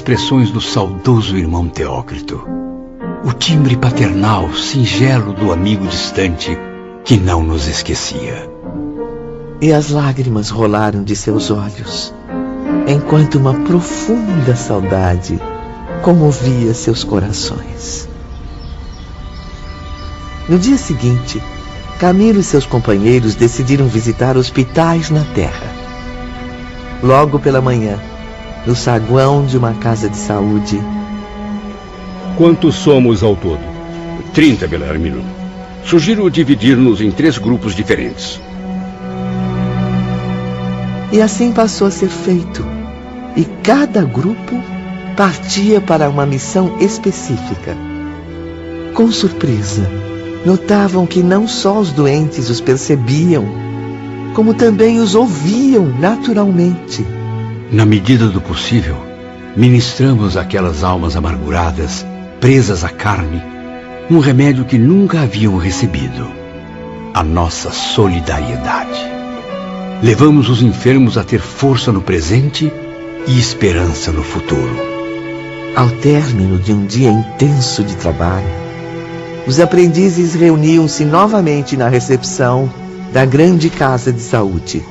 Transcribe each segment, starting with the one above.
expressões do saudoso irmão Teócrito. O timbre paternal, singelo do amigo distante que não nos esquecia. E as lágrimas rolaram de seus olhos, enquanto uma profunda saudade comovia seus corações. No dia seguinte, Camilo e seus companheiros decidiram visitar hospitais na terra. Logo pela manhã, no saguão de uma casa de saúde... Quantos somos ao todo? 30, Belarmino. Sugiro dividir-nos em 3 grupos diferentes. E assim passou a ser feito. E cada grupo partia para uma missão específica. Com surpresa, notavam que não só os doentes os percebiam, como também os ouviam naturalmente. Na medida do possível, ministramos àquelas almas amarguradas, presas à carne, um remédio que nunca haviam recebido: a nossa solidariedade. Levamos os enfermos a ter força no presente e esperança no futuro. Ao término de um dia intenso de trabalho, os aprendizes reuniam-se novamente na recepção da grande casa de saúde.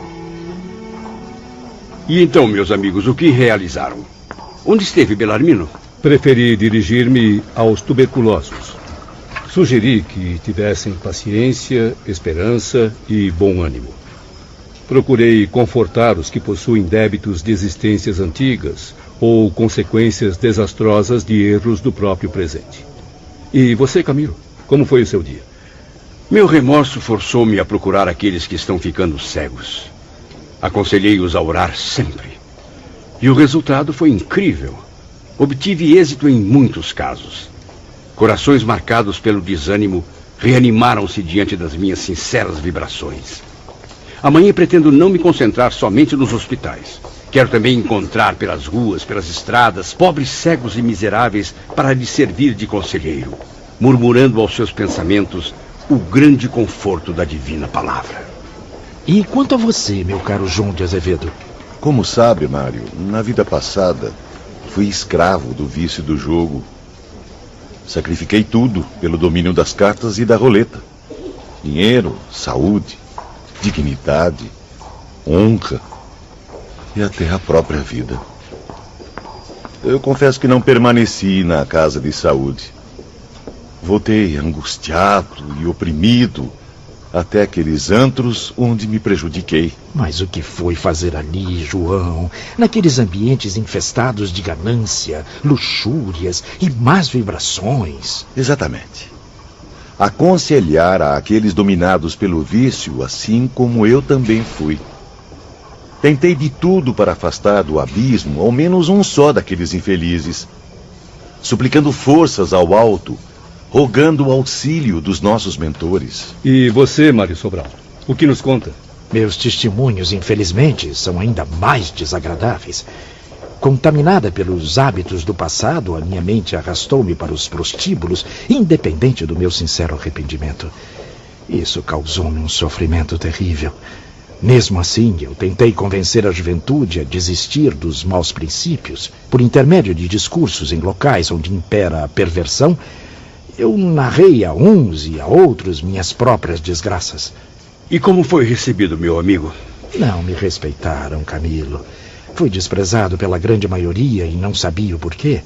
E então, meus amigos, o que realizaram? Onde esteve Belarmino? Preferi dirigir-me aos tuberculosos. Sugeri que tivessem paciência, esperança e bom ânimo. Procurei confortar os que possuem débitos de existências antigas ou consequências desastrosas de erros do próprio presente. E você, Camilo, como foi o seu dia? Meu remorso forçou-me a procurar aqueles que estão ficando cegos. Aconselhei-os a orar sempre. E o resultado foi incrível. Obtive êxito em muitos casos. Corações marcados pelo desânimo reanimaram-se diante das minhas sinceras vibrações. Amanhã pretendo não me concentrar somente nos hospitais. Quero também encontrar pelas ruas, pelas estradas, pobres cegos e miseráveis para lhes servir de conselheiro, murmurando aos seus pensamentos o grande conforto da divina palavra. E quanto a você, meu caro João de Azevedo? Como sabe, Mário, na vida passada, fui escravo do vício do jogo. Sacrifiquei tudo pelo domínio das cartas e da roleta. Dinheiro, saúde, dignidade, honra e até a própria vida. Eu confesso que não permaneci na casa de saúde. Voltei angustiado e oprimido até aqueles antros onde me prejudiquei. Mas o que foi fazer ali, João? Naqueles ambientes infestados de ganância, luxúrias e más vibrações. Exatamente. Aconselhar àqueles dominados pelo vício, assim como eu também fui. Tentei de tudo para afastar do abismo ao menos um só daqueles infelizes, suplicando forças ao alto, rogando o auxílio dos nossos mentores. E você, Mário Sobral, o que nos conta? Meus testemunhos, infelizmente, são ainda mais desagradáveis. Contaminada pelos hábitos do passado, a minha mente arrastou-me para os prostíbulos, independente do meu sincero arrependimento. Isso causou-me um sofrimento terrível. Mesmo assim, eu tentei convencer a juventude a desistir dos maus princípios. Por intermédio de discursos em locais onde impera a perversão, eu narrei a uns e a outros minhas próprias desgraças. E como foi recebido, meu amigo? Não me respeitaram, Camilo. Fui desprezado pela grande maioria e não sabia o porquê.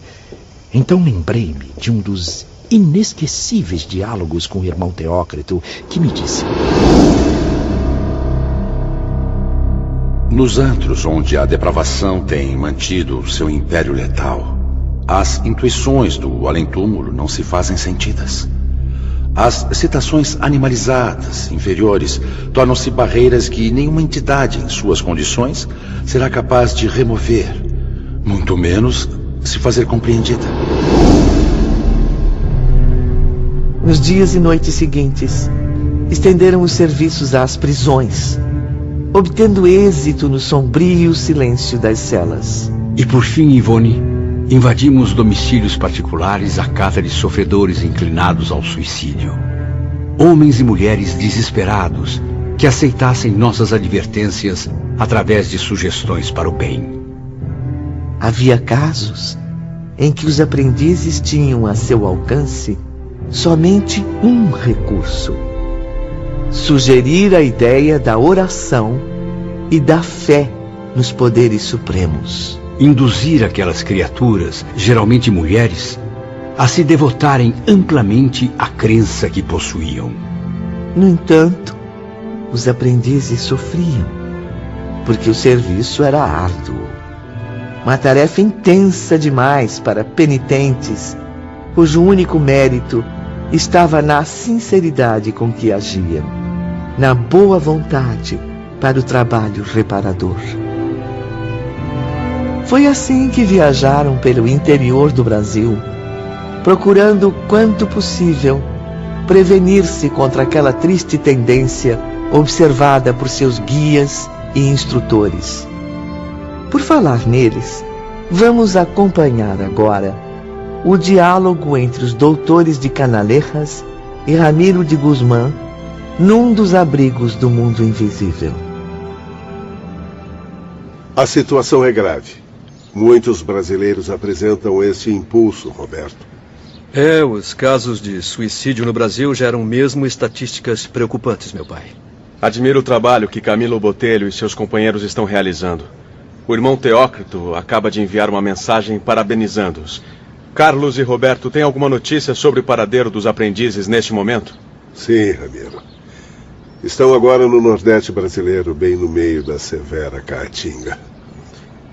Então lembrei-me de um dos inesquecíveis diálogos com o irmão Teócrito, que me disse: nos antros onde a depravação tem mantido seu império letal, as intuições do além-túmulo não se fazem sentidas. As citações animalizadas, inferiores, tornam-se barreiras que nenhuma entidade em suas condições será capaz de remover, muito menos se fazer compreendida. Nos dias e noites seguintes, estenderam os serviços às prisões, obtendo êxito no sombrio silêncio das celas. E por fim, Ivone, invadimos domicílios particulares à cata de sofredores inclinados ao suicídio. Homens e mulheres desesperados que aceitassem nossas advertências através de sugestões para o bem. Havia casos em que os aprendizes tinham a seu alcance somente um recurso: sugerir a ideia da oração e da fé nos poderes supremos. Induzir aquelas criaturas, geralmente mulheres, a se devotarem amplamente à crença que possuíam. No entanto, os aprendizes sofriam, porque o serviço era árduo. Uma tarefa intensa demais para penitentes, cujo único mérito estava na sinceridade com que agiam, na boa vontade para o trabalho reparador. Foi assim que viajaram pelo interior do Brasil, procurando, quanto possível, prevenir-se contra aquela triste tendência observada por seus guias e instrutores. Por falar neles, vamos acompanhar agora o diálogo entre os doutores de Canalejas e Ramiro de Guzmán, num dos abrigos do mundo invisível. A situação é grave. Muitos brasileiros apresentam este impulso, Roberto. Os casos de suicídio no Brasil geram mesmo estatísticas preocupantes, meu pai. Admiro o trabalho que Camilo Botelho e seus companheiros estão realizando. O irmão Teócrito acaba de enviar uma mensagem parabenizando-os. Carlos e Roberto, têm alguma notícia sobre o paradeiro dos aprendizes neste momento? Sim, Ramiro. Estão agora no Nordeste brasileiro, bem no meio da severa caatinga.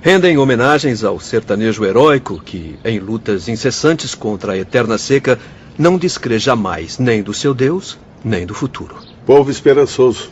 Rendem homenagens ao sertanejo heróico que, em lutas incessantes contra a eterna seca, não descrê jamais nem do seu Deus, nem do futuro. Povo esperançoso,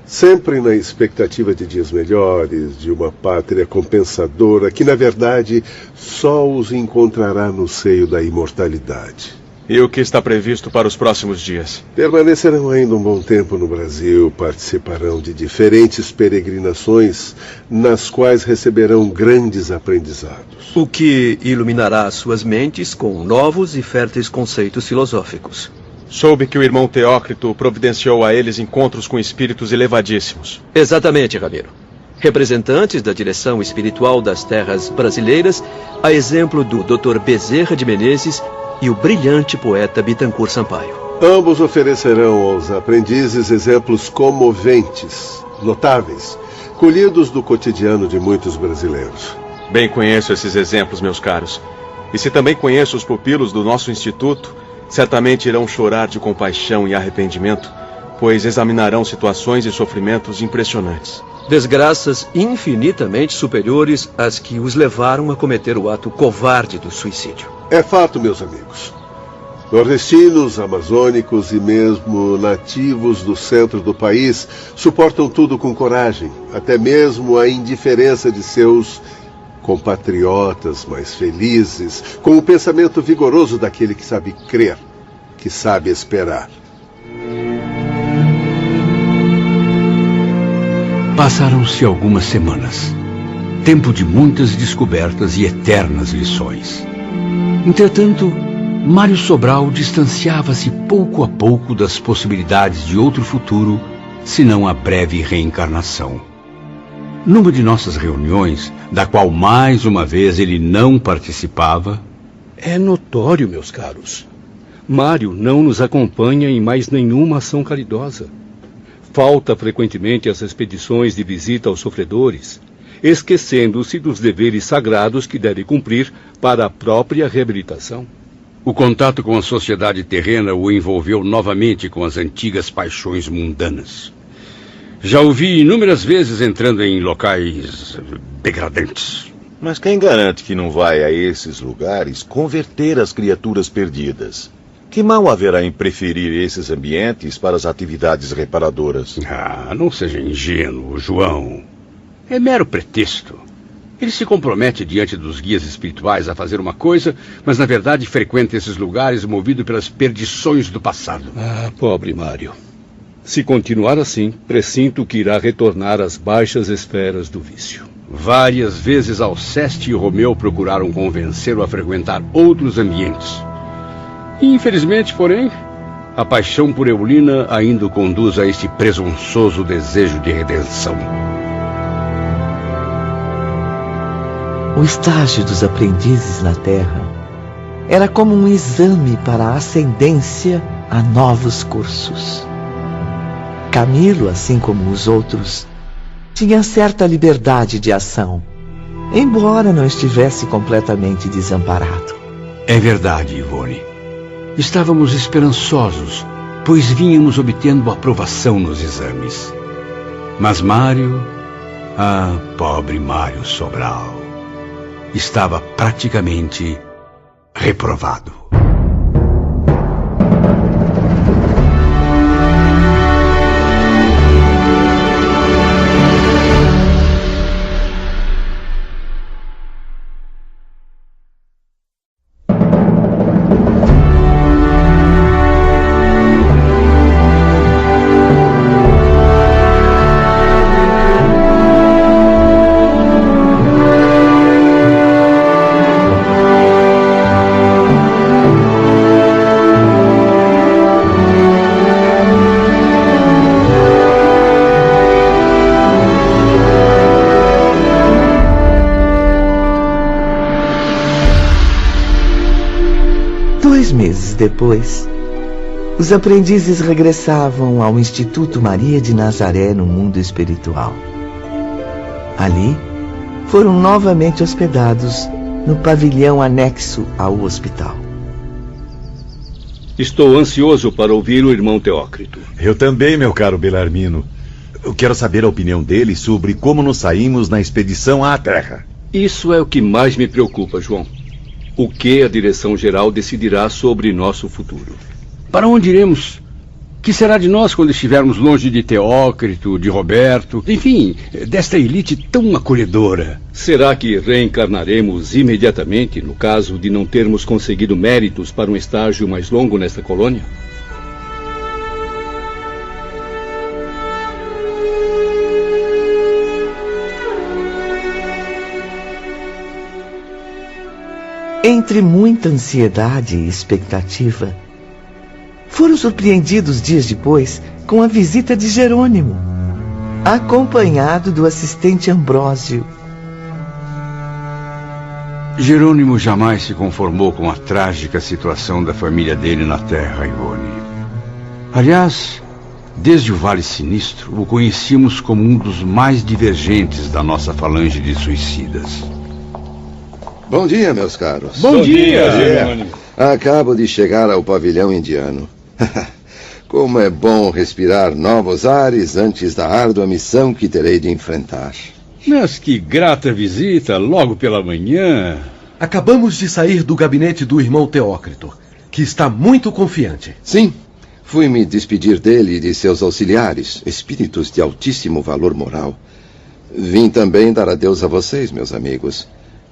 sempre na expectativa de dias melhores, de uma pátria compensadora que, na verdade, só os encontrará no seio da imortalidade. E o que está previsto para os próximos dias? Permanecerão ainda um bom tempo no Brasil, participarão de diferentes peregrinações, nas quais receberão grandes aprendizados. O que iluminará suas mentes com novos e férteis conceitos filosóficos. Soube que o irmão Teócrito providenciou a eles encontros com espíritos elevadíssimos. Exatamente, Ramiro. Representantes da direção espiritual das terras brasileiras, a exemplo do Dr. Bezerra de Menezes e o brilhante poeta Bittencourt Sampaio. Ambos oferecerão aos aprendizes exemplos comoventes, notáveis, colhidos do cotidiano de muitos brasileiros. Bem conheço esses exemplos, meus caros. E se também conheço os pupilos do nosso instituto, certamente irão chorar de compaixão e arrependimento, pois examinarão situações e sofrimentos impressionantes. Desgraças infinitamente superiores às que os levaram a cometer o ato covarde do suicídio. É fato, meus amigos. Nordestinos, amazônicos e mesmo nativos do centro do país suportam tudo com coragem, até mesmo a indiferença de seus compatriotas mais felizes, com o pensamento vigoroso daquele que sabe crer, que sabe esperar. Passaram-se algumas semanas. Tempo de muitas descobertas e eternas lições. Entretanto, Mário Sobral distanciava-se pouco a pouco das possibilidades de outro futuro, senão a breve reencarnação. Numa de nossas reuniões, da qual mais uma vez ele não participava... É notório, meus caros. Mário não nos acompanha em mais nenhuma ação caridosa. Falta frequentemente às expedições de visita aos sofredores, esquecendo-se dos deveres sagrados que deve cumprir para a própria reabilitação. O contato com a sociedade terrena o envolveu novamente com as antigas paixões mundanas. Já o vi inúmeras vezes entrando em locais degradantes. Mas quem garante que não vai a esses lugares converter as criaturas perdidas? Que mal haverá em preferir esses ambientes para as atividades reparadoras? Não seja ingênuo, João. É mero pretexto. Ele se compromete diante dos guias espirituais a fazer uma coisa, mas na verdade frequenta esses lugares movido pelas perdições do passado. Pobre Mário. Se continuar assim, pressinto que irá retornar às baixas esferas do vício. Várias vezes Alceste e Romeu procuraram convencê-lo a frequentar outros ambientes. Infelizmente, porém, a paixão por Eulina ainda o conduz a este presunçoso desejo de redenção. O estágio dos aprendizes na Terra era como um exame para a ascendência a novos cursos. Camilo, assim como os outros, tinha certa liberdade de ação, embora não estivesse completamente desamparado. É verdade, Ivone. Estávamos esperançosos, pois vínhamos obtendo aprovação nos exames. Mas Mário, pobre Mário Sobral, estava praticamente reprovado. Meses depois, os aprendizes regressavam ao Instituto Maria de Nazaré no mundo espiritual. Ali, foram novamente hospedados no pavilhão anexo ao hospital. Estou ansioso para ouvir o irmão Teócrito. Eu também, meu caro Belarmino. Eu quero saber a opinião dele sobre como nos saímos na expedição à Terra. Isso é o que mais me preocupa, João. O que a direção-geral decidirá sobre nosso futuro? Para onde iremos? O que será de nós quando estivermos longe de Teócrito, de Roberto, enfim, desta elite tão acolhedora? Será que reencarnaremos imediatamente no caso de não termos conseguido méritos para um estágio mais longo nesta colônia? Entre muita ansiedade e expectativa, foram surpreendidos dias depois com a visita de Jerônimo, acompanhado do assistente Ambrósio. Jerônimo jamais se conformou com a trágica situação da família dele na Terra, Ivone. Aliás, desde o Vale Sinistro, o conhecíamos como um dos mais divergentes da nossa falange de suicidas. Bom dia, meus caros. Bom dia, Jerônimo. Acabo de chegar ao pavilhão indiano. Como é bom respirar novos ares antes da árdua missão que terei de enfrentar. Mas que grata visita, logo pela manhã. Acabamos de sair do gabinete do irmão Teócrito, que está muito confiante. Sim, fui me despedir dele e de seus auxiliares, espíritos de altíssimo valor moral. Vim também dar adeus a vocês, meus amigos.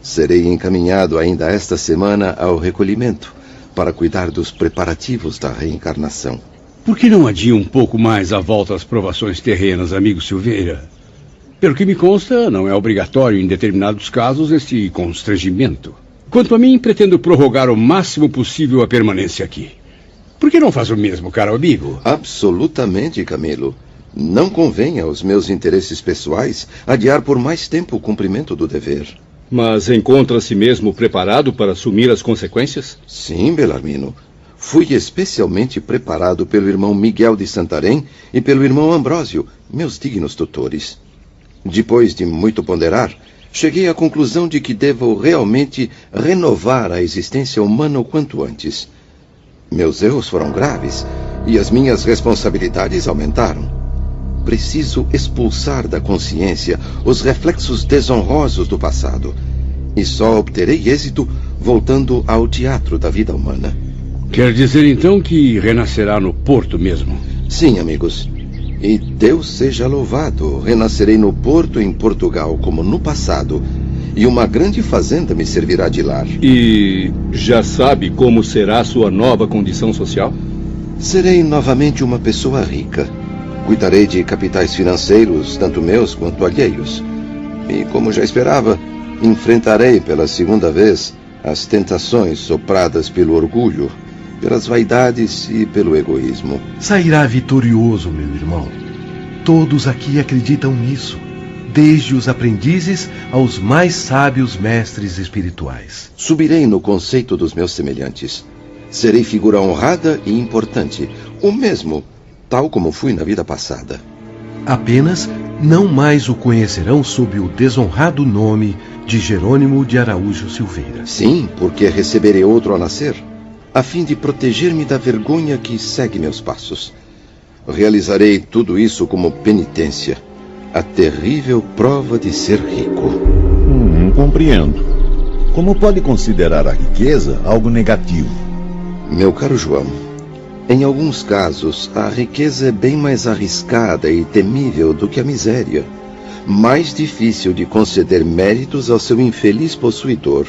Serei encaminhado ainda esta semana ao recolhimento para cuidar dos preparativos da reencarnação. Por que não adia um pouco mais a volta às provações terrenas, amigo Silveira? Pelo que me consta, não é obrigatório em determinados casos esse constrangimento. Quanto a mim, pretendo prorrogar o máximo possível a permanência aqui. Por que não faz o mesmo, caro amigo? Absolutamente, Camilo. Não convém aos meus interesses pessoais adiar por mais tempo o cumprimento do dever. Mas encontra-se mesmo preparado para assumir as consequências? Sim, Belarmino. Fui especialmente preparado pelo irmão Miguel de Santarém e pelo irmão Ambrósio, meus dignos tutores. Depois de muito ponderar, cheguei à conclusão de que devo realmente renovar a existência humana o quanto antes. Meus erros foram graves e as minhas responsabilidades aumentaram. Preciso expulsar da consciência os reflexos desonrosos do passado. E só obterei êxito voltando ao teatro da vida humana. Quer dizer, então, que renascerá no Porto mesmo? Sim, amigos. E Deus seja louvado. Renascerei no Porto, em Portugal, como no passado. E uma grande fazenda me servirá de lar. E já sabe como será sua nova condição social? Serei novamente uma pessoa rica. Cuidarei de capitais financeiros, tanto meus quanto alheios. E, como já esperava, enfrentarei pela segunda vez as tentações sopradas pelo orgulho, pelas vaidades e pelo egoísmo. Sairá vitorioso, meu irmão. Todos aqui acreditam nisso. desde os aprendizes aos mais sábios mestres espirituais. Subirei no conceito dos meus semelhantes. Serei figura honrada e importante, o mesmo, tal como fui na vida passada. Apenas não mais o conhecerão sob o desonrado nome de Jerônimo de Araújo Silveira. Sim, porque receberei outro ao nascer, a fim de proteger-me da vergonha que segue meus passos. Realizarei tudo isso como penitência, a terrível prova de ser rico. Compreendo. Como pode considerar a riqueza algo negativo? Meu caro João, em alguns casos, a riqueza é bem mais arriscada e temível do que a miséria. Mais difícil de conceder méritos ao seu infeliz possuidor.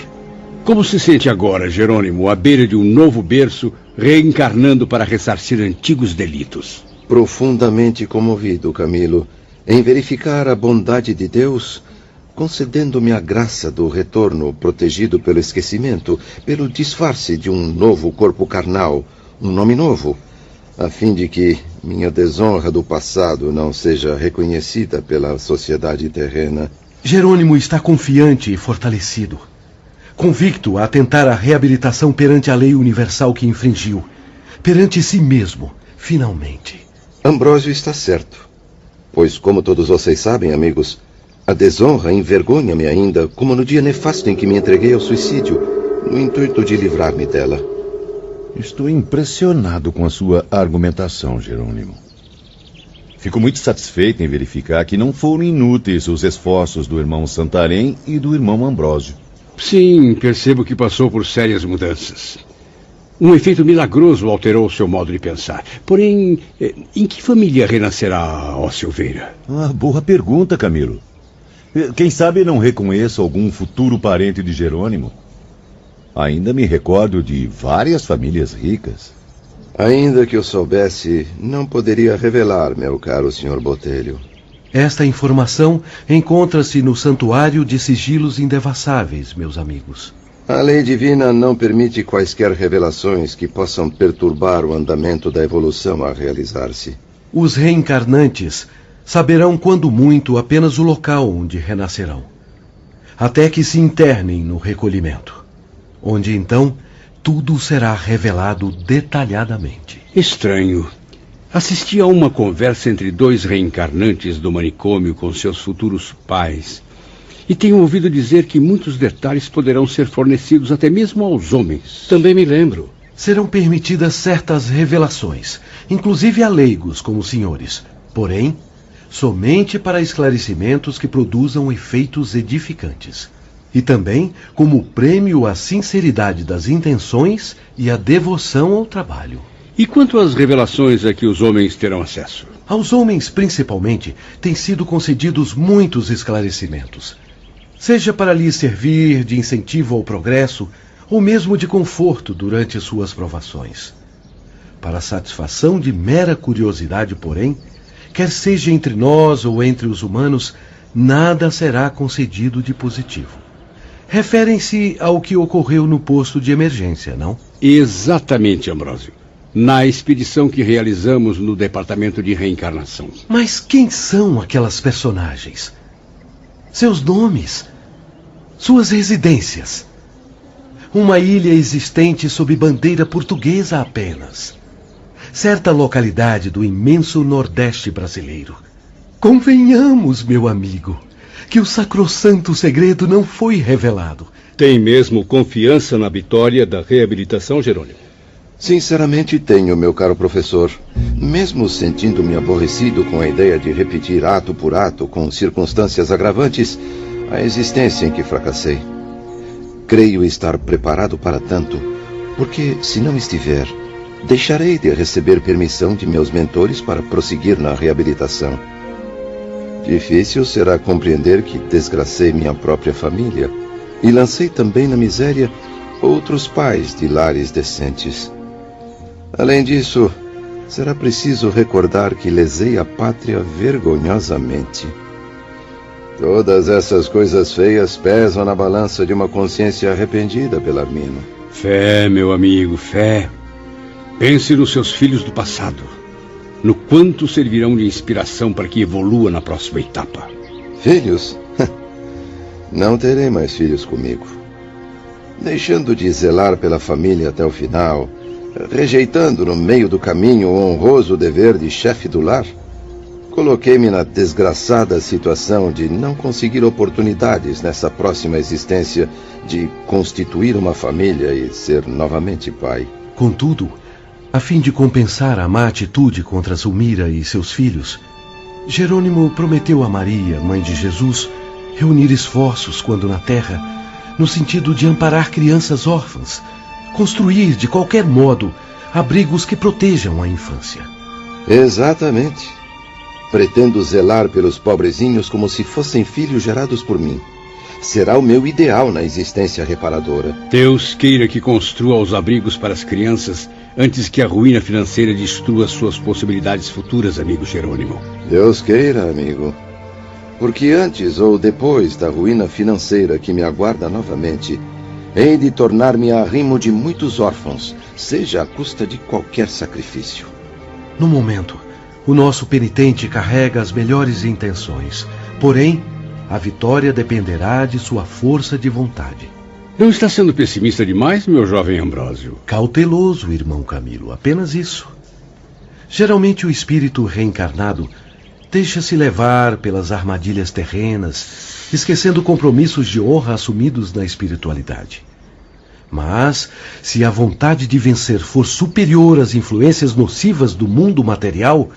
Como se sente agora, Jerônimo, à beira de um novo berço, reencarnando para ressarcir antigos delitos? Profundamente comovido, Camilo, em verificar a bondade de Deus, concedendo-me a graça do retorno protegido pelo esquecimento, pelo disfarce de um novo corpo carnal, um nome novo, a fim de que minha desonra do passado não seja reconhecida pela sociedade terrena. Jerônimo está confiante e fortalecido, convicto a tentar a reabilitação perante a lei universal que infringiu, perante si mesmo, finalmente. Ambrósio está certo, pois, como todos vocês sabem, amigos, a desonra envergonha-me ainda, como no dia nefasto em que me entreguei ao suicídio, no intuito de livrar-me dela. Estou impressionado com a sua argumentação, Jerônimo. Fico muito satisfeito em verificar que não foram inúteis os esforços do irmão Santarém e do irmão Ambrósio. Sim, percebo que passou por sérias mudanças. Um efeito milagroso alterou seu modo de pensar. Porém, em que família renascerá, ó Silveira? Boa pergunta, Camilo. Quem sabe não reconheço algum futuro parente de Jerônimo. Ainda me recordo de várias famílias ricas. Ainda que eu soubesse, não poderia revelar, meu caro Sr. Botelho. Esta informação encontra-se no Santuário de Sigilos Indevassáveis, meus amigos. A lei divina não permite quaisquer revelações que possam perturbar o andamento da evolução a realizar-se. Os reencarnantes saberão quando muito apenas o local onde renascerão, até que se internem no recolhimento, onde então tudo será revelado detalhadamente. Estranho. Assisti a uma conversa entre dois reencarnantes do manicômio com seus futuros pais. E tenho ouvido dizer que muitos detalhes poderão ser fornecidos até mesmo aos homens. Também me lembro. Serão permitidas certas revelações, inclusive a leigos como os senhores. Porém, somente para esclarecimentos que produzam efeitos edificantes. E também como prêmio à sinceridade das intenções e à devoção ao trabalho. E quanto às revelações a que os homens terão acesso? Aos homens, principalmente, têm sido concedidos muitos esclarecimentos. Seja para lhes servir de incentivo ao progresso, ou mesmo de conforto durante suas provações. Para a satisfação de mera curiosidade, porém, quer seja entre nós ou entre os humanos, nada será concedido de positivo. Referem-se ao que ocorreu no posto de emergência, não? Exatamente, Ambrósio. Na expedição que realizamos no Departamento de Reencarnação. Mas quem são aquelas personagens? Seus nomes? Suas residências? Uma ilha existente sob bandeira portuguesa apenas. Certa localidade do imenso Nordeste brasileiro. Convenhamos, meu amigo, que o sacrossanto segredo não foi revelado. Tem mesmo confiança na vitória da reabilitação, Jerônimo? Sinceramente tenho, meu caro professor. Mesmo sentindo-me aborrecido com a ideia de repetir ato por ato, com circunstâncias agravantes, a existência em que fracassei. Creio estar preparado para tanto, porque, se não estiver, deixarei de receber permissão de meus mentores para prosseguir na reabilitação. Difícil será compreender que desgracei minha própria família e lancei também na miséria outros pais de lares decentes. Além disso, será preciso recordar que lesei a pátria vergonhosamente. Todas essas coisas feias pesam na balança de uma consciência arrependida, Belarmino. Fé, meu amigo, fé. Pense nos seus filhos do passado. No quanto servirão de inspiração para que evolua na próxima etapa. Filhos? Não terei mais filhos comigo. Deixando de zelar pela família até o final, rejeitando no meio do caminho o honroso dever de chefe do lar, coloquei-me na desgraçada situação de não conseguir oportunidades nessa próxima existência de constituir uma família e ser novamente pai. Contudo, a fim de compensar a má atitude contra Zulmira e seus filhos, Jerônimo prometeu a Maria, mãe de Jesus, reunir esforços quando na terra, no sentido de amparar crianças órfãs, construir de qualquer modo abrigos que protejam a infância. Exatamente. Pretendo zelar pelos pobrezinhos como se fossem filhos gerados por mim. Será o meu ideal na existência reparadora. Deus queira que construa os abrigos para as crianças antes que a ruína financeira destrua suas possibilidades futuras, amigo Jerônimo. Deus queira, amigo. Porque antes ou depois da ruína financeira que me aguarda novamente, hei de tornar-me arrimo de muitos órfãos, seja à custa de qualquer sacrifício. No momento, o nosso penitente carrega as melhores intenções, porém, a vitória dependerá de sua força de vontade. Não está sendo pessimista demais, meu jovem Ambrósio? Cauteloso, irmão Camilo, apenas isso. Geralmente o espírito reencarnado deixa-se levar pelas armadilhas terrenas, esquecendo compromissos de honra assumidos na espiritualidade. Mas, se a vontade de vencer for superior às influências nocivas do mundo material,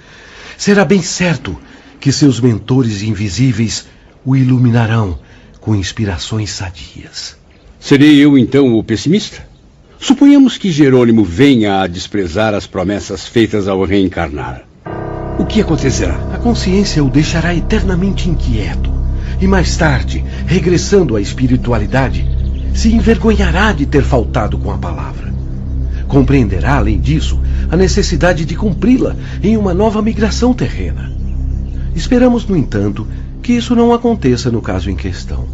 será bem certo que seus mentores invisíveis o iluminarão com inspirações sadias. Serei eu, então, o pessimista? Suponhamos que Jerônimo venha a desprezar as promessas feitas ao reencarnar. O que acontecerá? A consciência o deixará eternamente inquieto. E mais tarde, regressando à espiritualidade, se envergonhará de ter faltado com a palavra. Compreenderá, além disso, a necessidade de cumpri-la em uma nova migração terrena. Esperamos, no entanto, que isso não aconteça no caso em questão.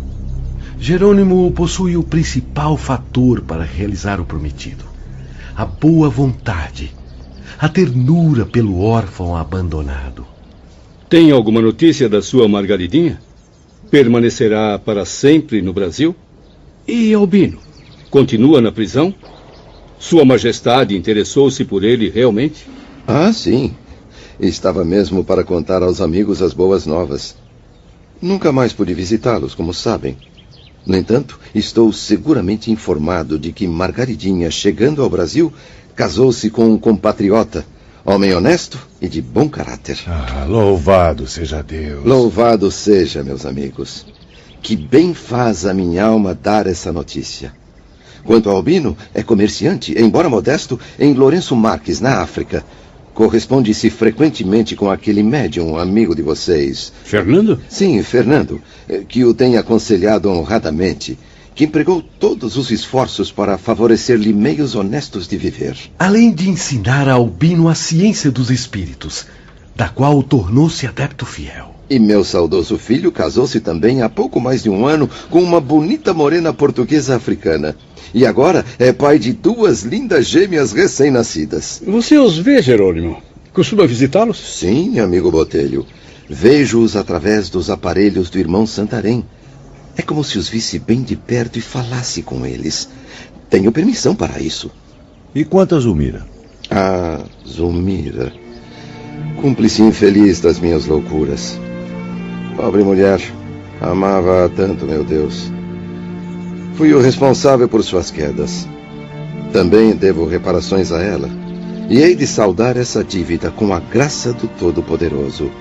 Jerônimo possui o principal fator para realizar o prometido: a boa vontade, a ternura pelo órfão abandonado. Tem alguma notícia da sua Margaridinha? Permanecerá para sempre no Brasil? E Albino? Continua na prisão? Sua Majestade interessou-se por ele realmente? Ah, sim. Estava mesmo para contar aos amigos as boas novas. Nunca mais pude visitá-los, como sabem. No entanto, estou seguramente informado de que Margaridinha, chegando ao Brasil, casou-se com um compatriota, homem honesto e de bom caráter. Ah, louvado seja Deus. Louvado seja, meus amigos. Que bem faz a minha alma dar essa notícia. Quanto ao Albino, é comerciante, embora modesto, em Lourenço Marques, na África. Corresponde-se frequentemente com aquele médium amigo de vocês. Fernando? Sim, Fernando, que o tem aconselhado honradamente, que empregou todos os esforços para favorecer-lhe meios honestos de viver. Além de ensinar a Albino a ciência dos espíritos, da qual tornou-se adepto fiel. E meu saudoso filho casou-se também há pouco mais de um ano com uma bonita morena portuguesa africana. E agora é pai de 2 lindas gêmeas recém-nascidas. Você os vê, Jerônimo? Costuma visitá-los? Sim, amigo Botelho. Vejo-os através dos aparelhos do irmão Santarém. É como se os visse bem de perto e falasse com eles. Tenho permissão para isso. E quanto a Zulmira? Ah, Zulmira. Cúmplice infeliz das minhas loucuras. Pobre mulher. Amava-a tanto, meu Deus. Fui o responsável por suas quedas. Também devo reparações a ela. E hei de saldar essa dívida com a graça do Todo-Poderoso.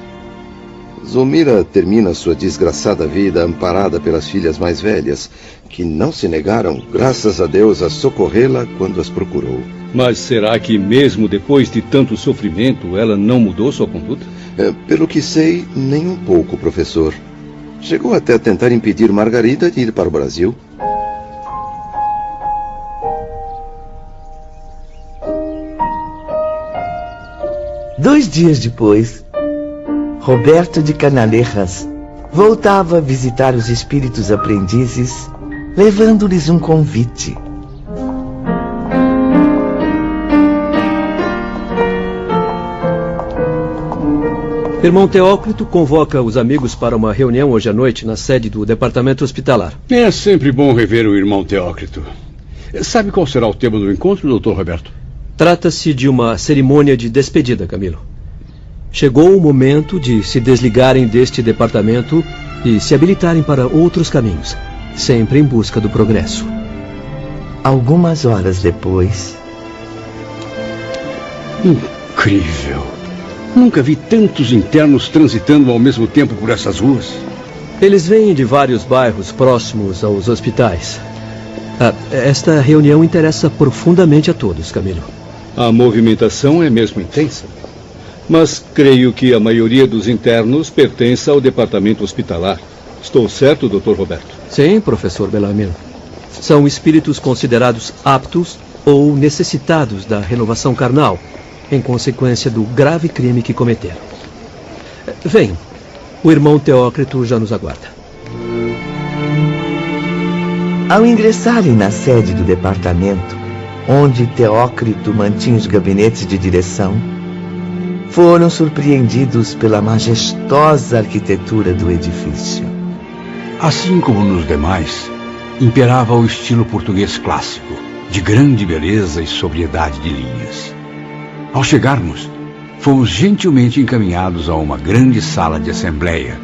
Zulmira termina sua desgraçada vida amparada pelas filhas mais velhas, que não se negaram, graças a Deus, a socorrê-la quando as procurou. Mas será que mesmo depois de tanto sofrimento ela não mudou sua conduta? Pelo que sei, nem um pouco, professor. Chegou até a tentar impedir Margarida de ir para o Brasil. Dois dias depois, Roberto de Canalejas voltava a visitar os espíritos aprendizes, levando-lhes um convite. Irmão Teócrito convoca os amigos para uma reunião hoje à noite na sede do departamento hospitalar. É sempre bom rever o irmão Teócrito. Sabe qual será o tema do encontro, Dr. Roberto? Trata-se de uma cerimônia de despedida, Camilo. Chegou o momento de se desligarem deste departamento e se habilitarem para outros caminhos, sempre em busca do progresso. Algumas horas depois... Incrível! Nunca vi tantos internos transitando ao mesmo tempo por essas ruas. Eles vêm de vários bairros próximos aos hospitais. Esta reunião interessa profundamente a todos, Camilo. A movimentação é mesmo intensa. Mas creio que a maioria dos internos pertence ao departamento hospitalar. Estou certo, Dr. Roberto? Sim, professor Bellarmino. São espíritos considerados aptos ou necessitados da renovação carnal, em consequência do grave crime que cometeram. Venham, o irmão Teócrito já nos aguarda. Ao ingressarem na sede do departamento, onde Teócrito mantinha os gabinetes de direção, foram surpreendidos pela majestosa arquitetura do edifício. Assim como nos demais, imperava o estilo português clássico, de grande beleza e sobriedade de linhas. Ao chegarmos, fomos gentilmente encaminhados a uma grande sala de assembleia,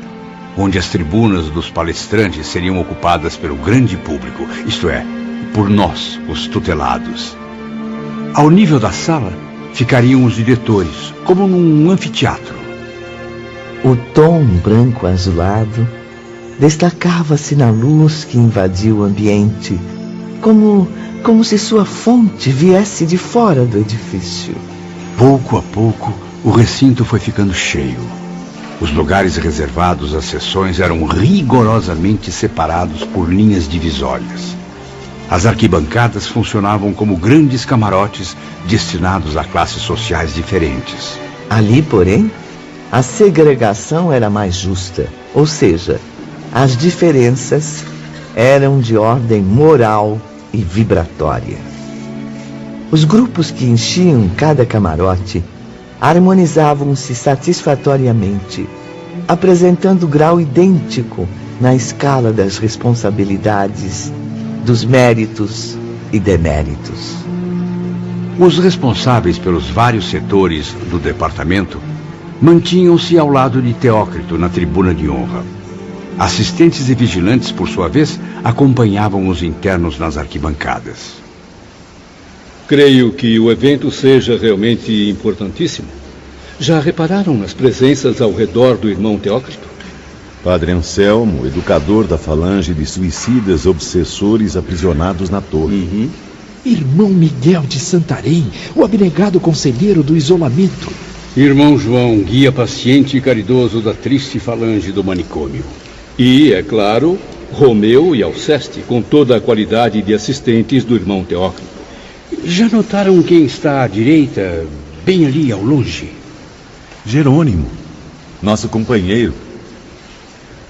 onde as tribunas dos palestrantes seriam ocupadas pelo grande público, isto é, por nós, os tutelados. Ao nível da sala, ficariam os diretores, como num anfiteatro. O tom branco azulado destacava-se na luz que invadiu o ambiente, como se sua fonte viesse de fora do edifício. Pouco a pouco, o recinto foi ficando cheio. Os lugares reservados às sessões eram rigorosamente separados por linhas divisórias. As arquibancadas funcionavam como grandes camarotes destinados a classes sociais diferentes. Ali, porém, a segregação era mais justa, ou seja, as diferenças eram de ordem moral e vibratória. Os grupos que enchiam cada camarote harmonizavam-se satisfatoriamente, apresentando grau idêntico na escala das responsabilidades, dos méritos e deméritos. Os responsáveis pelos vários setores do departamento mantinham-se ao lado de Teócrito na tribuna de honra. Assistentes e vigilantes, por sua vez, acompanhavam os internos nas arquibancadas. Creio que o evento seja realmente importantíssimo. Já repararam nas presenças ao redor do irmão Teócrito? Padre Anselmo, educador da falange de suicidas obsessores aprisionados na torre. Irmão Miguel de Santarém, o abnegado conselheiro do isolamento. Irmão João, guia paciente e caridoso da triste falange do manicômio. E, é claro, Romeu e Alceste, com toda a qualidade de assistentes do irmão Teócrito. Já notaram quem está à direita, bem ali ao longe? Jerônimo, nosso companheiro.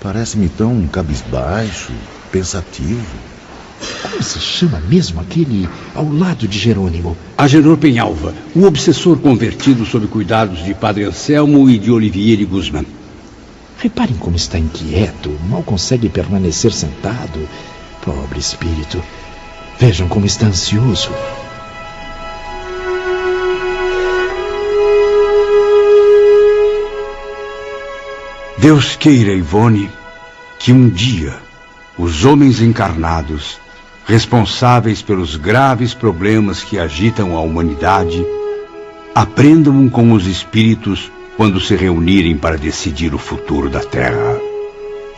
Parece-me tão cabisbaixo, pensativo. Como se chama mesmo aquele ao lado de Jerônimo? Agenor Penhalva, o obsessor convertido sob cuidados de Padre Anselmo e de Olivier Guzmán. Reparem como está inquieto, mal consegue permanecer sentado. Pobre espírito. Vejam como está ansioso. Deus queira, Ivone, que um dia os homens encarnados, responsáveis pelos graves problemas que agitam a humanidade, aprendam com os espíritos quando se reunirem para decidir o futuro da Terra.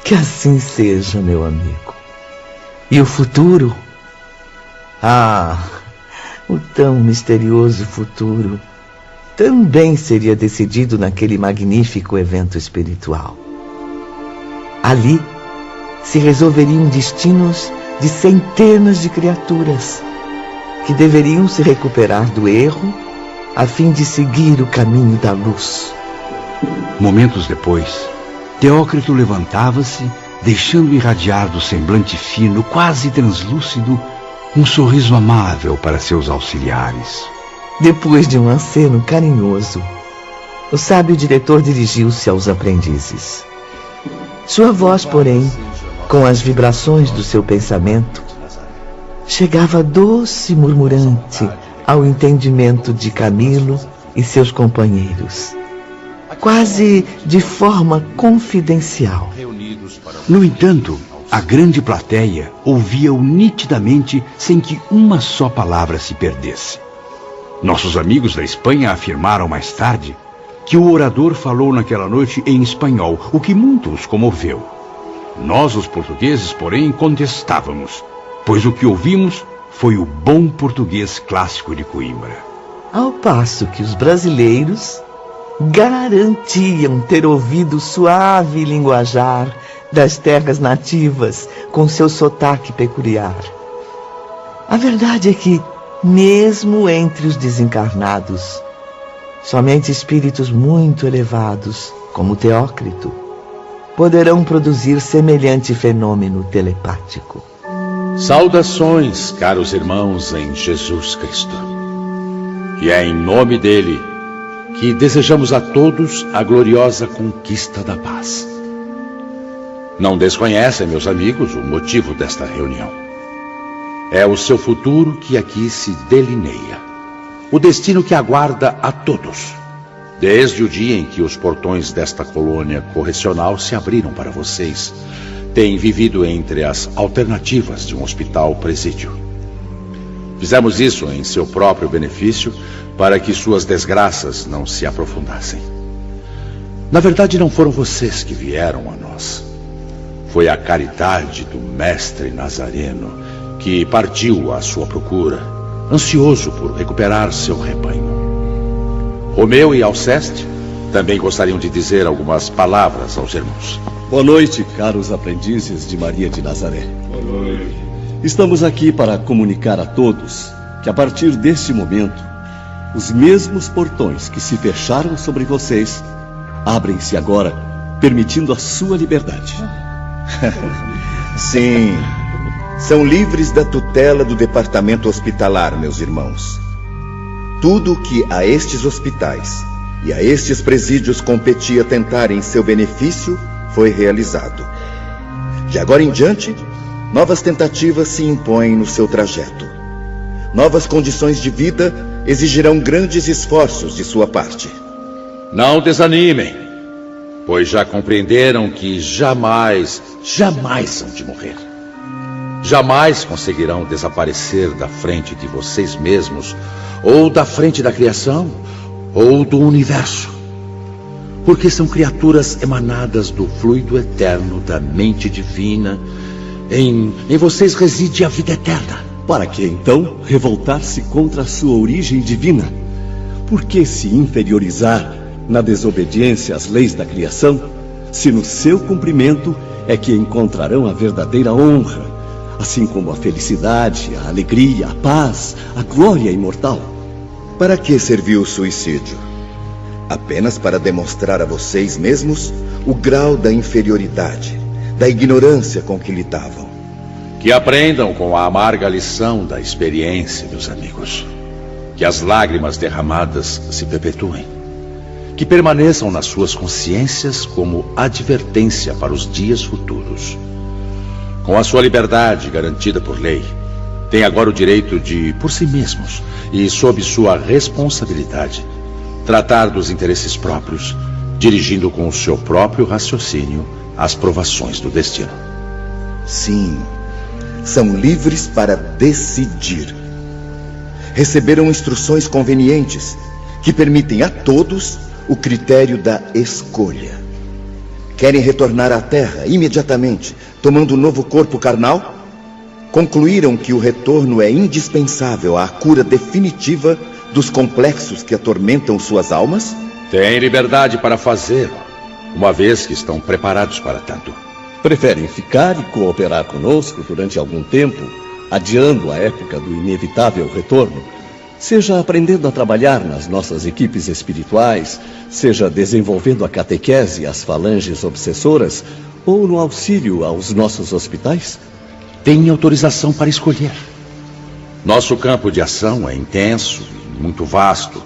Que assim seja, meu amigo. E o futuro? O tão misterioso futuro também seria decidido naquele magnífico evento espiritual. Ali se resolveriam destinos de centenas de criaturas que deveriam se recuperar do erro a fim de seguir o caminho da luz. Momentos depois, Teócrito levantava-se, deixando irradiar do semblante fino, quase translúcido, um sorriso amável para seus auxiliares. Depois de um aceno carinhoso, O sábio diretor dirigiu-se aos aprendizes. Sua voz, porém, com as vibrações do seu pensamento, chegava doce e murmurante ao entendimento de Camilo e seus companheiros, quase de forma confidencial. No entanto, a grande plateia ouvia-o nitidamente sem que uma só palavra se perdesse. Nossos amigos da Espanha afirmaram mais tarde que o orador falou naquela noite em espanhol, o que muito os comoveu. Nós, os portugueses, porém, contestávamos, pois o que ouvimos foi o bom português clássico de Coimbra. Ao passo que os brasileiros garantiam ter ouvido o suave linguajar das terras nativas com seu sotaque peculiar. A verdade é que, mesmo entre os desencarnados, somente espíritos muito elevados, como Teócrito, poderão produzir semelhante fenômeno telepático. Saudações, caros irmãos em Jesus Cristo. E é em nome dele que desejamos a todos a gloriosa conquista da paz. Não desconhecem, meus amigos, o motivo desta reunião. É o seu futuro que aqui se delineia. O destino que aguarda a todos, desde o dia em que os portões desta colônia correcional se abriram para vocês. Têm vivido entre as alternativas de um hospital-presídio. Fizemos isso em seu próprio benefício, para que suas desgraças não se aprofundassem. Na verdade, não foram vocês que vieram a nós. Foi a caridade do Mestre Nazareno que partiu à sua procura, ansioso por recuperar seu rebanho. Romeu e Alceste também gostariam de dizer algumas palavras aos irmãos. Boa noite, caros aprendizes de Maria de Nazaré. Boa noite. Estamos aqui para comunicar a todos que a partir deste momento, os mesmos portões que se fecharam sobre vocês abrem-se agora, permitindo a sua liberdade. Sim, são livres da tutela do departamento hospitalar, meus irmãos. Tudo o que a estes hospitais e a estes presídios competia tentar em seu benefício foi realizado. De agora em diante, novas tentativas se impõem no seu trajeto. Novas condições de vida exigirão grandes esforços de sua parte. Não desanimem, pois já compreenderam que jamais hão de morrer. Jamais conseguirão desaparecer da frente de vocês mesmos, ou da frente da criação, ou do universo. Porque são criaturas emanadas do fluido eterno da mente divina. Em vocês reside a vida eterna. Para que então revoltar-se contra a sua origem divina? Por que se inferiorizar na desobediência às leis da criação, se no seu cumprimento é que encontrarão a verdadeira honra, assim como a felicidade, a alegria, a paz, a glória imortal? Para que serviu o suicídio? Apenas para demonstrar a vocês mesmos o grau da inferioridade, da ignorância com que lidavam. Que aprendam com a amarga lição da experiência, meus amigos. Que as lágrimas derramadas se perpetuem. Que permaneçam nas suas consciências como advertência para os dias futuros. Com a sua liberdade garantida por lei, têm agora o direito de, por si mesmos e sob sua responsabilidade, tratar dos interesses próprios, dirigindo com o seu próprio raciocínio as provações do destino. Sim, são livres para decidir. Receberam instruções convenientes que permitem a todos o critério da escolha. Querem retornar à Terra imediatamente, tomando um novo corpo carnal? Concluíram que o retorno é indispensável à cura definitiva dos complexos que atormentam suas almas? Têm liberdade para fazê-lo, uma vez que estão preparados para tanto. Preferem ficar e cooperar conosco durante algum tempo, adiando a época do inevitável retorno, seja aprendendo a trabalhar nas nossas equipes espirituais, seja desenvolvendo a catequese e as falanges obsessoras, ou no auxílio aos nossos hospitais? Têm autorização para escolher. Nosso campo de ação é intenso e muito vasto,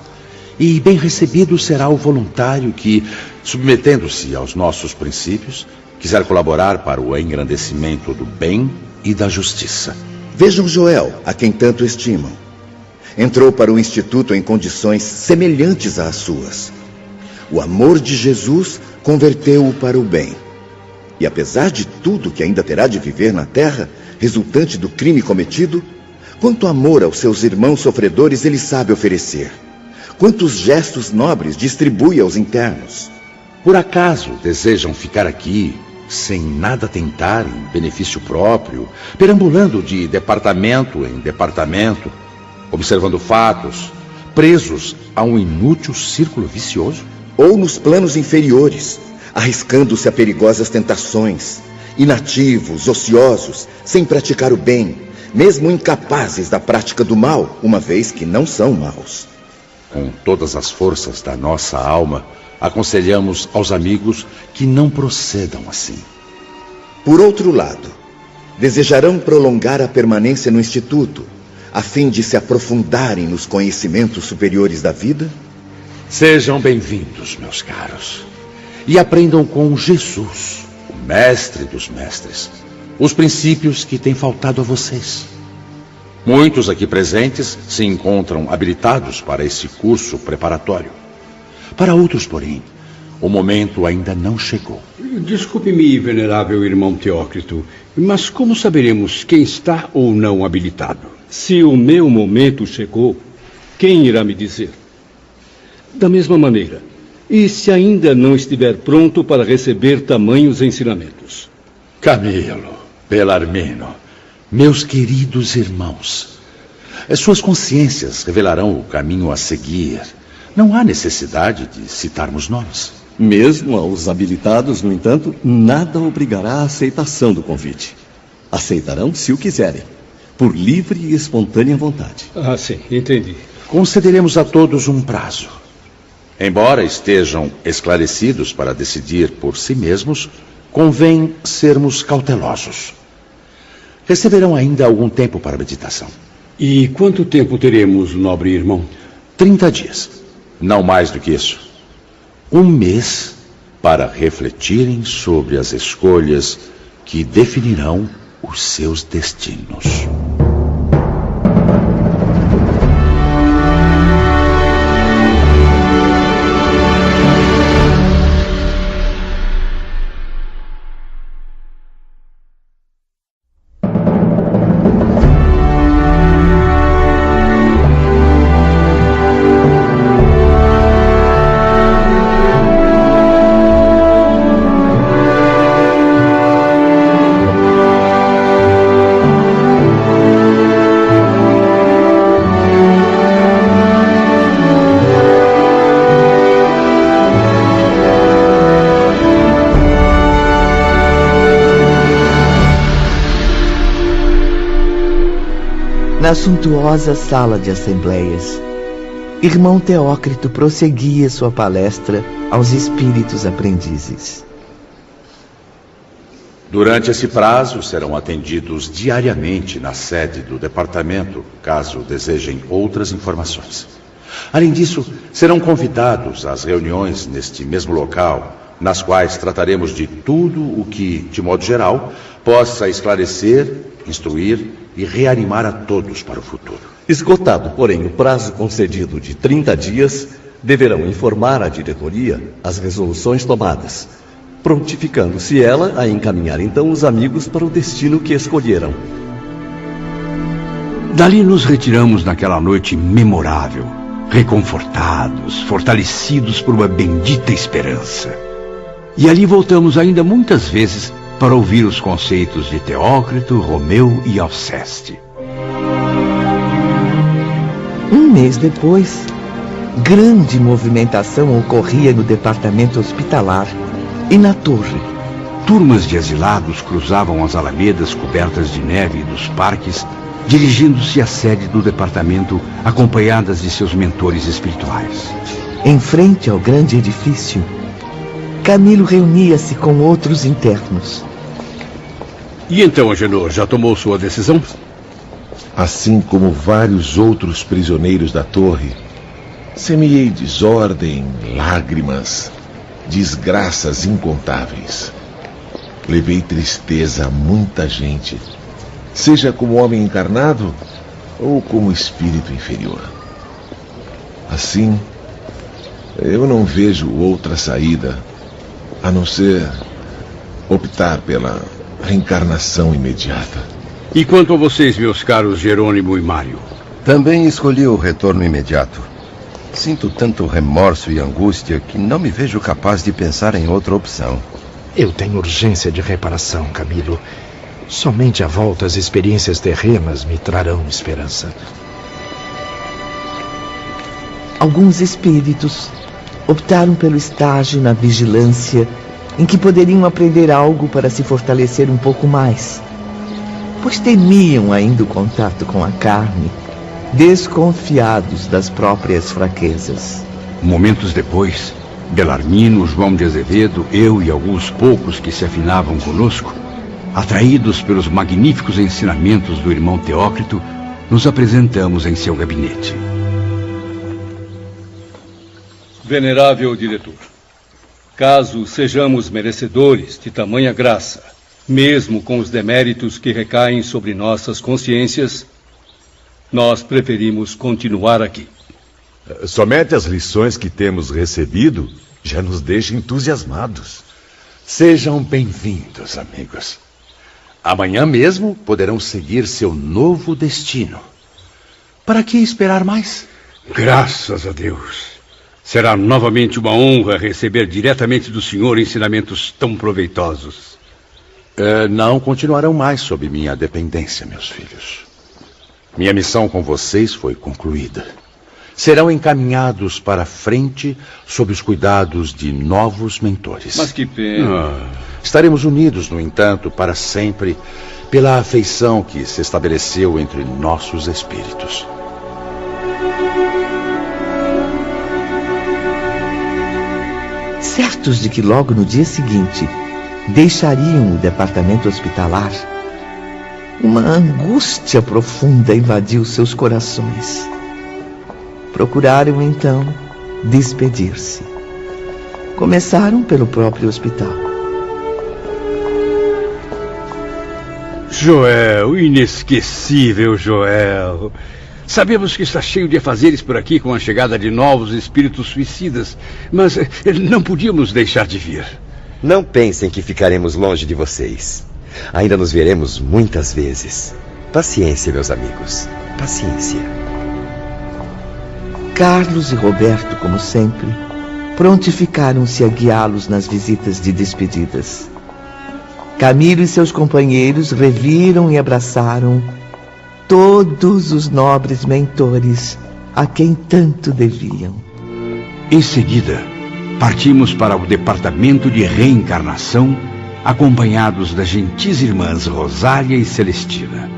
E bem recebido será o voluntário que, submetendo-se aos nossos princípios, quiser colaborar para o engrandecimento do bem e da justiça. Vejam Joel, a quem tanto estimam. Entrou para o Instituto em condições semelhantes às suas. O amor de Jesus converteu-o para o bem. E apesar de tudo que ainda terá de viver na terra, resultante do crime cometido, quanto amor aos seus irmãos sofredores ele sabe oferecer. Quantos gestos nobres distribui aos internos. Por acaso desejam ficar aqui, sem nada tentar em benefício próprio, perambulando de departamento em departamento, observando fatos, presos a um inútil círculo vicioso? Ou nos planos inferiores, arriscando-se a perigosas tentações, inativos, ociosos, sem praticar o bem, mesmo incapazes da prática do mal, uma vez que não são maus. Com todas as forças da nossa alma, aconselhamos aos amigos que não procedam assim. Por outro lado, desejarão prolongar a permanência no Instituto, a fim de se aprofundarem nos conhecimentos superiores da vida? Sejam bem-vindos, meus caros, e aprendam com Jesus, o mestre dos mestres, os princípios que têm faltado a vocês. Muitos aqui presentes se encontram habilitados para esse curso preparatório. Para outros, porém, o momento ainda não chegou. Desculpe-me, venerável irmão Teócrito, mas como saberemos quem está ou não habilitado? Se o meu momento chegou, quem irá me dizer? Da mesma maneira, e se ainda não estiver pronto para receber tamanhos ensinamentos? Camilo, Belarmino, meus queridos irmãos, suas consciências revelarão o caminho a seguir. Não há necessidade de citarmos nomes. Mesmo aos habilitados, no entanto, nada obrigará à aceitação do convite. Aceitarão se o quiserem, por livre e espontânea vontade. Ah, sim, entendi. Concederemos a todos um prazo. Embora estejam esclarecidos para decidir por si mesmos, convém sermos cautelosos. Receberão ainda algum tempo para meditação. E quanto tempo teremos, nobre irmão? 30 dias. Não mais do que isso. 1 mês para refletirem sobre as escolhas que definirão os seus destinos. Na suntuosa sala de assembleias, irmão Teócrito prosseguia sua palestra aos espíritos aprendizes. Durante esse prazo, serão atendidos diariamente na sede do departamento, caso desejem outras informações. Além disso, serão convidados às reuniões neste mesmo local, nas quais trataremos de tudo o que, de modo geral, possa esclarecer, instruir e reanimar a todos para o futuro. Esgotado, porém, o prazo concedido de 30 dias, deverão informar à diretoria as resoluções tomadas, prontificando-se ela a encaminhar então os amigos para o destino que escolheram. Dali nos retiramos naquela noite memorável, reconfortados, fortalecidos por uma bendita esperança. E ali voltamos ainda muitas vezes para ouvir os conceitos de Teócrito, Romeu e Alceste. Um mês depois, grande movimentação ocorria no departamento hospitalar e na torre. Turmas de exilados cruzavam as alamedas cobertas de neve dos parques, dirigindo-se à sede do departamento, acompanhadas de seus mentores espirituais. Em frente ao grande edifício, Camilo reunia-se com outros internos. E então, Agenor, já tomou sua decisão? Assim como vários outros prisioneiros da torre, Semeei desordem, lágrimas, desgraças incontáveis. Levei tristeza a muita gente, seja como homem encarnado ou como espírito inferior. Assim, eu não vejo outra saída a não ser optar pela reencarnação imediata. E quanto a vocês, meus caros Jerônimo e Mário? Também escolhi o retorno imediato. Sinto tanto remorso e angústia que não me vejo capaz de pensar em outra opção. Eu tenho urgência de reparação, Camilo. Somente a volta às experiências terrenas me trarão esperança. Alguns espíritos optaram pelo estágio na vigilância, em que poderiam aprender algo para se fortalecer um pouco mais, pois temiam ainda o contato com a carne, desconfiados das próprias fraquezas. Momentos depois, Belarmino, João de Azevedo, eu e alguns poucos que se afinavam conosco, atraídos pelos magníficos ensinamentos do irmão Teócrito, nos apresentamos em seu gabinete. Venerável diretor, caso sejamos merecedores de tamanha graça, mesmo com os deméritos que recaem sobre nossas consciências, nós preferimos continuar aqui. Somente as lições que temos recebido já nos deixam entusiasmados. Sejam bem-vindos, amigos. Amanhã mesmo poderão seguir seu novo destino. Para que esperar mais? Graças a Deus. Será novamente uma honra receber diretamente do senhor ensinamentos tão proveitosos. Não continuarão mais sob minha dependência, meus filhos. Minha missão com vocês foi concluída. Serão encaminhados para frente sob os cuidados de novos mentores. Mas que pena. Estaremos unidos, no entanto, para sempre, pela afeição que se estabeleceu entre nossos espíritos. Certos de que logo no dia seguinte deixariam o departamento hospitalar, uma angústia profunda invadiu seus corações. Procuraram, então, despedir-se. Começaram pelo próprio hospital. Joel, inesquecível Joel. Sabemos que está cheio de afazeres por aqui com a chegada de novos espíritos suicidas, mas não podíamos deixar de vir. Não pensem que ficaremos longe de vocês. Ainda nos veremos muitas vezes. Paciência, meus amigos. Paciência. Carlos e Roberto, como sempre, prontificaram-se a guiá-los nas visitas de despedidas. Camilo e seus companheiros reviram e abraçaram todos os nobres mentores a quem tanto deviam. Em seguida, partimos para o departamento de reencarnação, acompanhados das gentis irmãs Rosália e Celestina.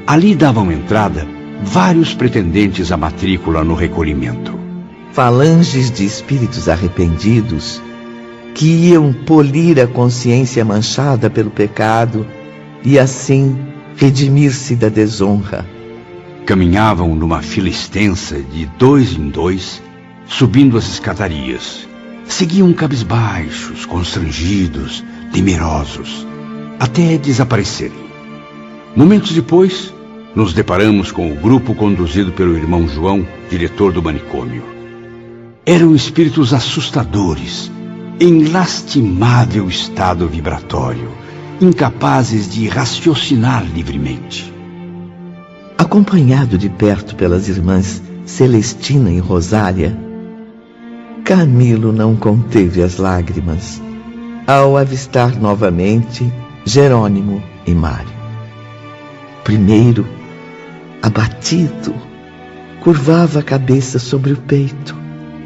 Ali davam entrada vários pretendentes à matrícula no recolhimento. Falanges de espíritos arrependidos que iam polir a consciência manchada pelo pecado e assim redimir-se da desonra. Caminhavam numa fila extensa de 2 em 2, subindo as escadarias. Seguiam cabisbaixos, constrangidos, temerosos, até desaparecerem. Momentos depois, nos deparamos com o grupo conduzido pelo irmão João, diretor do manicômio. Eram espíritos assustadores, em lastimável estado vibratório, incapazes de raciocinar livremente. Acompanhado de perto pelas irmãs Celestina e Rosália, Camilo não conteve as lágrimas ao avistar novamente Jerônimo e Mário. Primeiro, abatido, curvava a cabeça sobre o peito,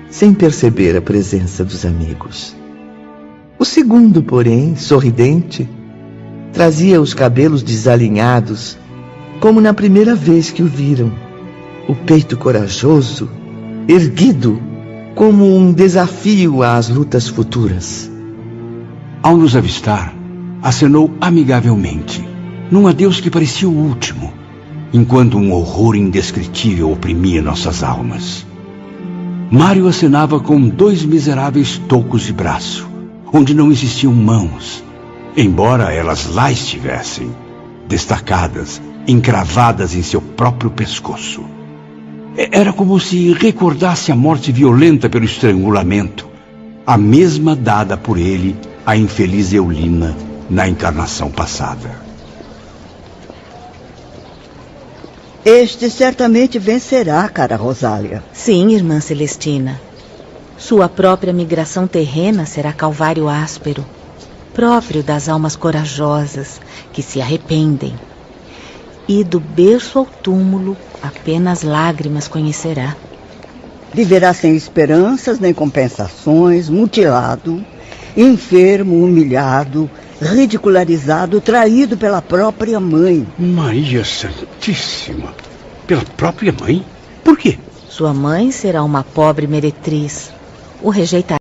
sem perceber a presença dos amigos. O segundo, porém, sorridente, trazia os cabelos desalinhados, como na primeira vez que o viram, o peito corajoso, erguido, como um desafio às lutas futuras. Ao nos avistar, acenou amigavelmente, num adeus que parecia o último, enquanto um horror indescritível oprimia nossas almas. Mário acenava com 2 miseráveis tocos de braço, onde não existiam mãos, embora elas lá estivessem, destacadas, encravadas em seu próprio pescoço. Era como se recordasse a morte violenta pelo estrangulamento, a mesma dada por ele à infeliz Eulina na encarnação passada. Este certamente vencerá, cara Rosália. Sim, irmã Celestina. Sua própria migração terrena será calvário áspero, próprio das almas corajosas que se arrependem. E do berço ao túmulo apenas lágrimas conhecerá. Viverá sem esperanças nem compensações, mutilado, enfermo, humilhado, ridicularizado, traído pela própria mãe. Maria Santíssima! Pela própria mãe? Por quê? Sua mãe será uma pobre meretriz. O rejeitará.